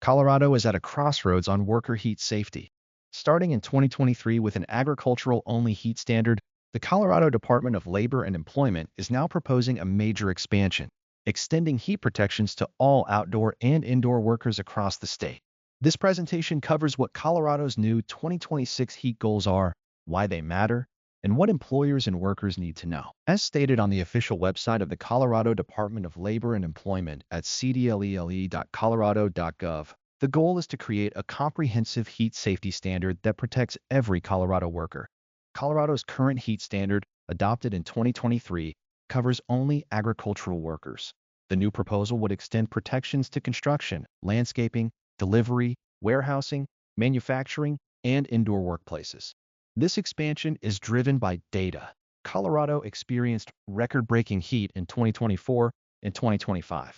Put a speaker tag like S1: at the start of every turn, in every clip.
S1: Colorado is at a crossroads on worker heat safety. Starting in 2023 with an agricultural-only heat standard, the Colorado Department of Labor and Employment is now proposing a major expansion, extending heat protections to all outdoor and indoor workers across the state. This presentation covers what Colorado's new 2026 heat goals are, why they matter, and what employers and workers need to know. As stated on the official website of the Colorado Department of Labor and Employment at cdlele.colorado.gov, the goal is to create a comprehensive heat safety standard that protects every Colorado worker. Colorado's current heat standard, adopted in 2023, covers only agricultural workers. The new proposal would extend protections to construction, landscaping, delivery, warehousing, manufacturing, and indoor workplaces. This expansion is driven by data. Colorado experienced record-breaking heat in 2024 and 2025.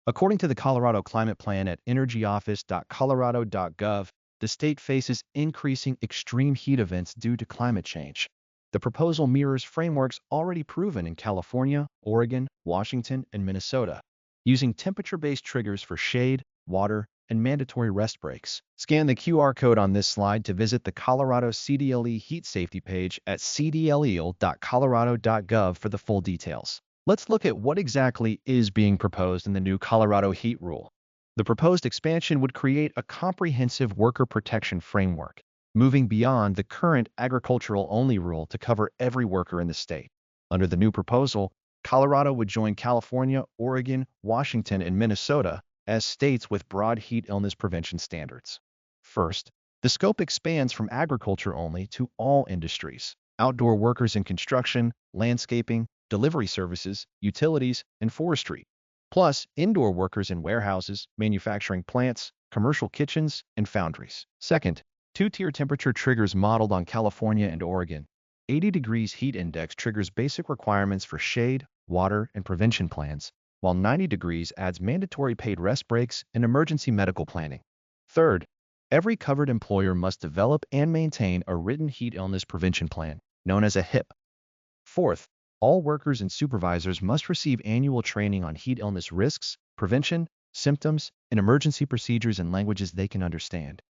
S1: According to the Colorado Climate Plan at energyoffice.colorado.gov, the state faces increasing extreme heat events due to climate change. The proposal mirrors frameworks already proven in California, Oregon, Washington, and Minnesota, using temperature-based triggers for shade, water, and mandatory rest breaks. Scan the QR code on this slide to visit the Colorado CDLE heat safety page at cdle.colorado.gov for the full details. Let's look at what exactly is being proposed in the new Colorado heat rule. The proposed expansion would create a comprehensive worker protection framework, moving beyond the current agricultural-only rule to cover every worker in the state. Under the new proposal, Colorado would join California, Oregon, Washington, and Minnesota as states with broad heat illness prevention standards. First, the scope expands from agriculture only to all industries. Outdoor workers in construction, landscaping, delivery services, utilities, and forestry, plus indoor workers in warehouses, manufacturing plants, commercial kitchens, and foundries. Second, two-tier temperature triggers modeled on California and Oregon. 80 degrees heat index triggers basic requirements for shade, water, and prevention plans, while 90 degrees adds mandatory paid rest breaks and emergency medical planning. Third, every covered employer must develop and maintain a written heat illness prevention plan, known as a HIP. Fourth, all workers and supervisors must receive annual training on heat illness risks, prevention, symptoms, and emergency procedures in languages they can understand.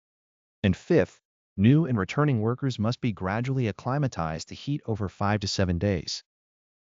S1: And fifth, new and returning workers must be gradually acclimatized to heat over 5 to 7 days.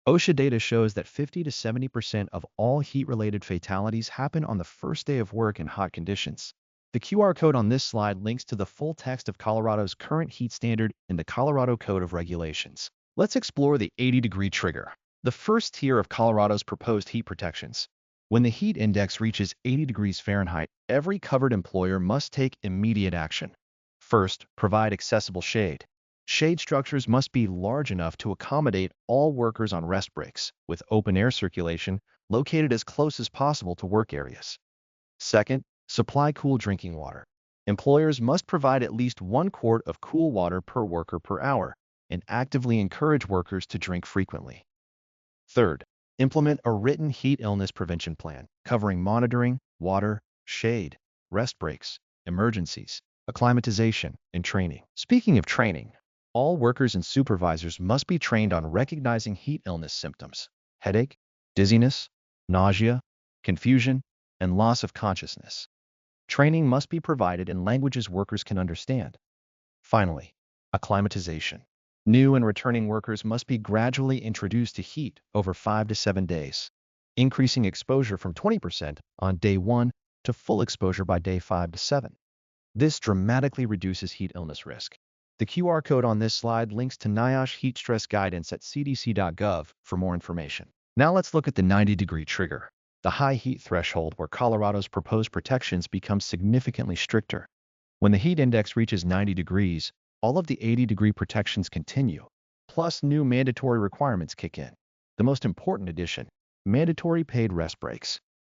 S1: OSHA data shows that 50 to 70% of all heat-related fatalities happen on the first day of work in hot conditions. The QR code on this slide links to the full text of Colorado's current heat standard in the Colorado Code of Regulations. Let's explore the 80-degree trigger, the first tier of Colorado's proposed heat protections. When the heat index reaches 80 degrees Fahrenheit, every covered employer must take immediate action. First, provide accessible shade. Shade structures must be large enough to accommodate all workers on rest breaks, with open air circulation located as close as possible to work areas. Second, supply cool drinking water. Employers must provide at least 1 quart of cool water per worker per hour and actively encourage workers to drink frequently. Third, implement a written heat illness prevention plan covering monitoring, water, shade, rest breaks, emergencies, acclimatization, and training. Speaking of training, all workers and supervisors must be trained on recognizing heat illness symptoms: headache, dizziness, nausea, confusion, and loss of consciousness. Training must be provided in languages workers can understand. Finally, acclimatization. New and returning workers must be gradually introduced to heat over 5 to 7 days, increasing exposure from 20% on day 1 to full exposure by day 5 to 7. This dramatically reduces heat illness risk. The QR code on this slide links to NIOSH heat stress guidance at cdc.gov for more information. Now let's look at the 90-degree trigger, the high heat threshold where Colorado's proposed protections become significantly stricter. When the heat index reaches 90 degrees, all of the 80-degree protections continue, plus new mandatory requirements kick in. The most important addition: mandatory paid rest breaks.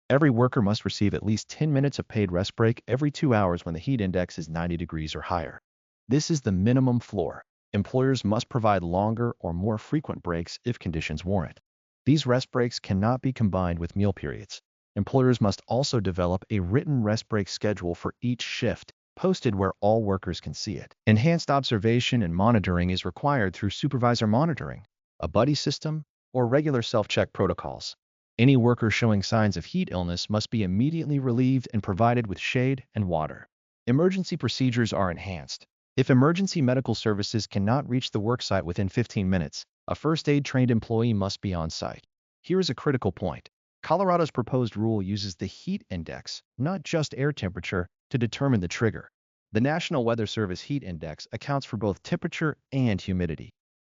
S1: Every worker must receive at least 10 minutes of paid rest break every 2 hours when the heat index is 90 degrees or higher. This is the minimum floor. Employers must provide longer or more frequent breaks if conditions warrant. These rest breaks cannot be combined with meal periods. Employers must also develop a written rest break schedule for each shift, posted where all workers can see it. Enhanced observation and monitoring is required through supervisor monitoring, a buddy system, or regular self-check protocols. Any worker showing signs of heat illness must be immediately relieved and provided with shade and water. Emergency procedures are enhanced. If emergency medical services cannot reach the worksite within 15 minutes, a first aid trained employee must be on site. Here is a critical point. Colorado's proposed rule uses the heat index, not just air temperature, to determine the trigger. The National Weather Service heat index accounts for both temperature and humidity.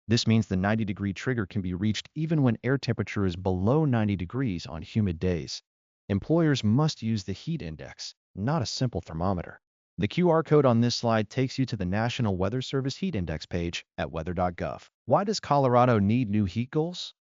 S1: This means the 90-degree trigger can be reached even when air temperature is below 90 degrees on humid days. Employers must use the heat index, not a simple thermometer. The QR code on this slide takes you to the National Weather Service Heat Index page at weather.gov. Why does Colorado need new heat goals?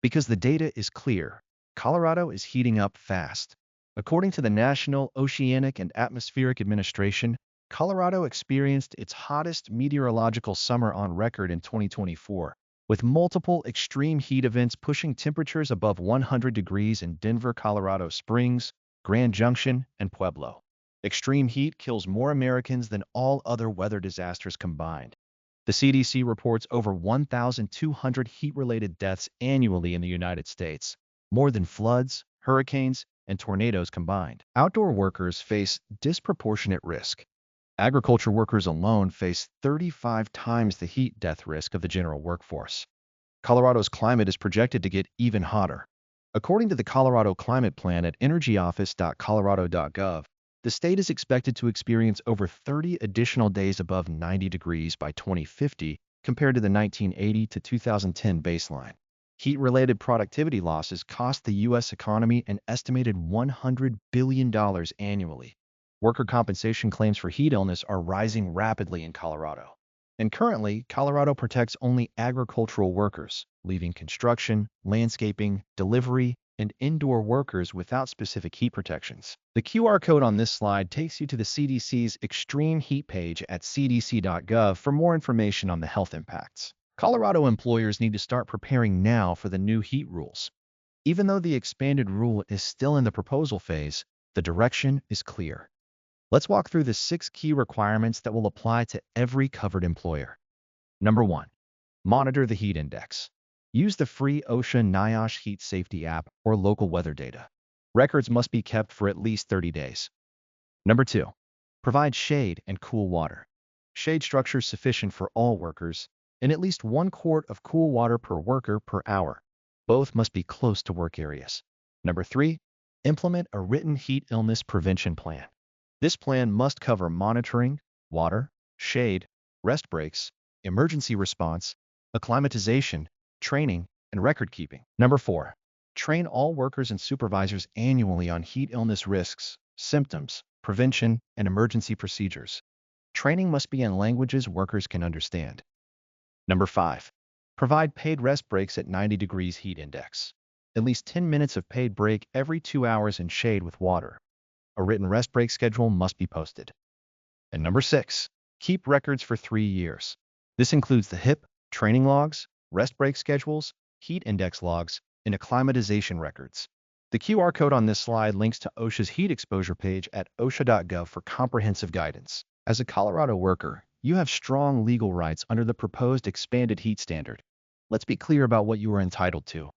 S1: Because the data is clear. Colorado is heating up fast. According to the National Oceanic and Atmospheric Administration, Colorado experienced its hottest meteorological summer on record in 2024, with multiple extreme heat events pushing temperatures above 100 degrees in Denver, Colorado Springs, Grand Junction, and Pueblo. Extreme heat kills more Americans than all other weather disasters combined. The CDC reports over 1,200 heat-related deaths annually in the United States, more than floods, hurricanes, and tornadoes combined. Outdoor workers face disproportionate risk. Agriculture workers alone face 35 times the heat death risk of the general workforce. Colorado's climate is projected to get even hotter. According to the Colorado Climate Plan at energyoffice.colorado.gov, the state is expected to experience over 30 additional days above 90 degrees by 2050 compared to the 1980 to 2010 baseline. Heat-related productivity losses cost the U.S. economy an estimated $100 billion annually. Worker compensation claims for heat illness are rising rapidly in Colorado. And currently, Colorado protects only agricultural workers, leaving construction, landscaping, delivery, and indoor workers without specific heat protections. The QR code on this slide takes you to the CDC's Extreme Heat page at cdc.gov for more information on the health impacts. Colorado employers need to start preparing now for the new heat rules. Even though the expanded rule is still in the proposal phase, the direction is clear. Let's walk through the 6 key requirements that will apply to every covered employer. Number 1. Monitor the heat index. Use the free OSHA NIOSH Heat Safety app or local weather data. Records must be kept for at least 30 days. Number 2. Provide shade and cool water. Shade structures sufficient for all workers, and at least 1 quart of cool water per worker per hour. Both must be close to work areas. Number 3. Implement a written heat illness prevention plan. This plan must cover monitoring, water, shade, rest breaks, emergency response, acclimatization, training, and record keeping. Number 4. Train all workers and supervisors annually on heat illness risks, symptoms, prevention, and emergency procedures. Training must be in languages workers can understand. Number 5. Provide paid rest breaks at 90 degrees heat index. At least 10 minutes of paid break every 2 hours in shade with water. A written rest break schedule must be posted. And number 6. Keep records for 3 years. This includes the HIP, training logs, rest break schedules, heat index logs, and acclimatization records. The QR code on this slide links to OSHA's heat exposure page at osha.gov for comprehensive guidance. As a Colorado worker, you have strong legal rights under the proposed expanded heat standard. Let's be clear about what you are entitled to.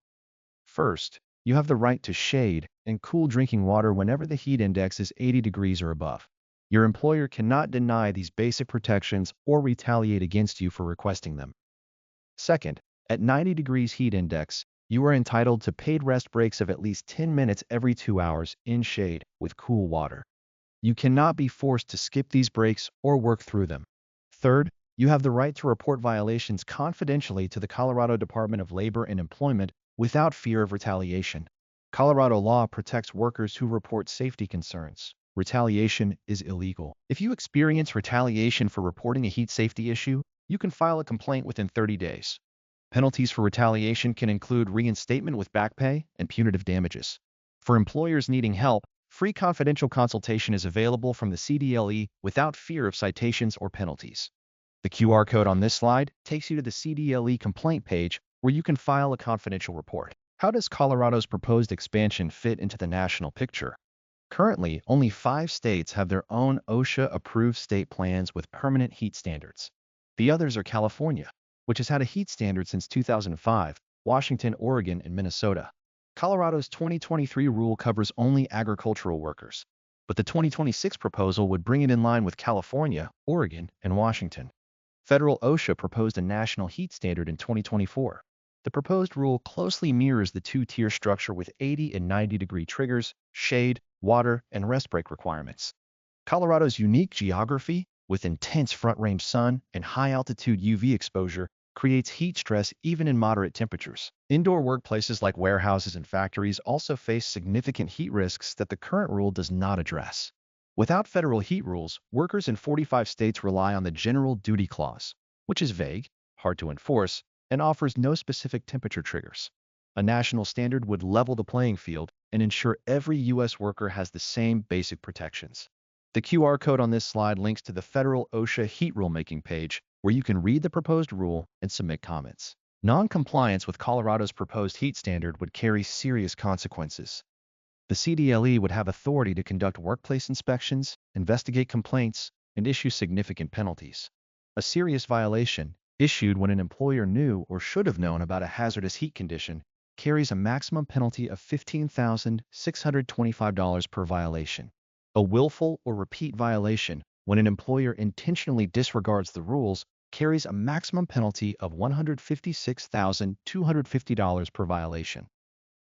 S1: First, you have the right to shade and cool drinking water whenever the heat index is 80 degrees or above. Your employer cannot deny these basic protections or retaliate against you for requesting them. Second, at 90 degrees heat index, you are entitled to paid rest breaks of at least 10 minutes every 2 hours in shade with cool water. You cannot be forced to skip these breaks or work through them. Third, you have the right to report violations confidentially to the Colorado Department of Labor and Employment without fear of retaliation. Colorado law protects workers who report safety concerns. Retaliation is illegal. If you experience retaliation for reporting a heat safety issue, you can file a complaint within 30 days. Penalties for retaliation can include reinstatement with back pay and punitive damages. For employers needing help, free confidential consultation is available from the CDLE without fear of citations or penalties. The QR code on this slide takes you to the CDLE complaint page where you can file a confidential report. How does Colorado's proposed expansion fit into the national picture? Currently, only 5 states have their own OSHA-approved state plans with permanent heat standards. The others are California, which has had a heat standard since 2005, Washington, Oregon, and Minnesota. Colorado's 2023 rule covers only agricultural workers, but the 2026 proposal would bring it in line with California, Oregon, and Washington. Federal OSHA proposed a national heat standard in 2024. The proposed rule closely mirrors the two-tier structure with 80 and 90-degree triggers, shade, water, and rest break requirements. Colorado's unique geography, with intense front-range sun and high-altitude UV exposure, creates heat stress even in moderate temperatures. Indoor workplaces like warehouses and factories also face significant heat risks that the current rule does not address. Without federal heat rules, workers in 45 states rely on the General Duty Clause, which is vague, hard to enforce, and offers no specific temperature triggers. A national standard would level the playing field and ensure every U.S. worker has the same basic protections. The QR code on this slide links to the federal OSHA heat rulemaking page, where you can read the proposed rule and submit comments. Non-compliance with Colorado's proposed heat standard would carry serious consequences. The CDLE would have authority to conduct workplace inspections, investigate complaints, and issue significant penalties. A serious violation, issued when an employer knew or should have known about a hazardous heat condition, carries a maximum penalty of $15,625 per violation. A willful or repeat violation, when an employer intentionally disregards the rules, carries a maximum penalty of $156,250 per violation.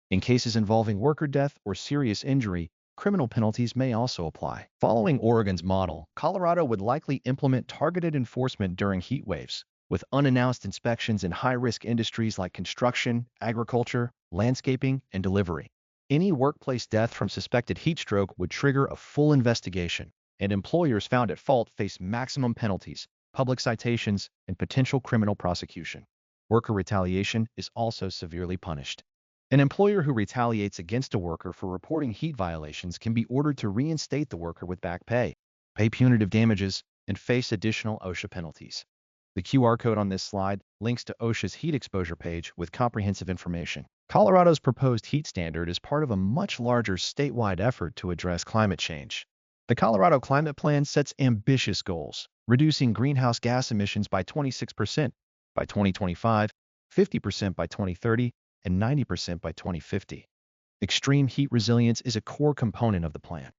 S1: In cases involving worker death or serious injury, criminal penalties may also apply. Following Oregon's model, Colorado would likely implement targeted enforcement during heat waves, with unannounced inspections in high-risk industries like construction, agriculture, landscaping, and delivery. Any workplace death from suspected heat stroke would trigger a full investigation, and employers found at fault face maximum penalties, public citations, and potential criminal prosecution. Worker retaliation is also severely punished. An employer who retaliates against a worker for reporting heat violations can be ordered to reinstate the worker with back pay punitive damages, and face additional OSHA penalties. The QR code on this slide links to OSHA's heat exposure page with comprehensive information. Colorado's proposed heat standard is part of a much larger statewide effort to address climate change. The Colorado Climate Plan sets ambitious goals, reducing greenhouse gas emissions by 26% by 2025, 50% by 2030, and 90% by 2050. Extreme heat resilience is a core component of the plan.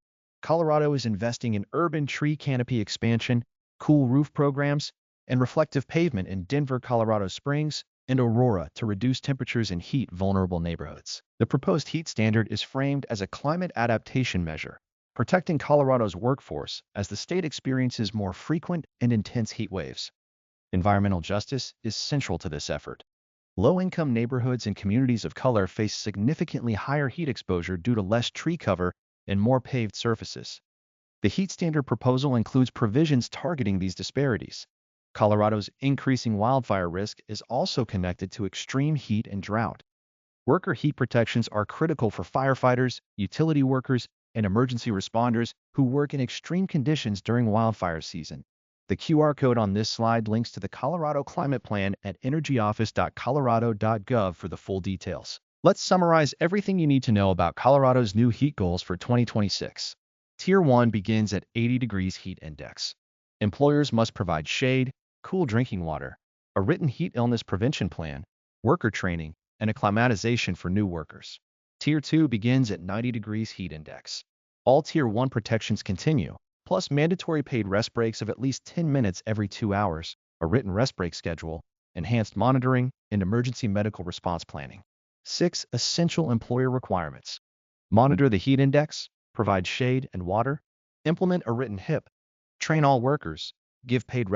S1: Colorado is investing in urban tree canopy expansion, cool roof programs, and reflective pavement in Denver, Colorado Springs, and Aurora to reduce temperatures in heat-vulnerable neighborhoods. The proposed heat standard is framed as a climate adaptation measure, protecting Colorado's workforce as the state experiences more frequent and intense heat waves. Environmental justice is central to this effort. Low-income neighborhoods and communities of color face significantly higher heat exposure due to less tree cover and more paved surfaces. The heat standard proposal includes provisions targeting these disparities. Colorado's increasing wildfire risk is also connected to extreme heat and drought. Worker heat protections are critical for firefighters, utility workers, and emergency responders who work in extreme conditions during wildfire season. The QR code on this slide links to the Colorado Climate Plan at energyoffice.colorado.gov for the full details. Let's summarize everything you need to know about Colorado's new heat goals for 2026. Tier 1 begins at 80 degrees heat index. Employers must provide shade, cool drinking water, a written heat illness prevention plan, worker training, and acclimatization for new workers. Tier 2 begins at 90 degrees heat index. All Tier 1 protections continue, plus mandatory paid rest breaks of at least 10 minutes every 2 hours, a written rest break schedule, enhanced monitoring, and emergency medical response planning. 6. Essential employer requirements. Monitor the heat index, provide shade and water, implement a written HIP, train all workers, give paid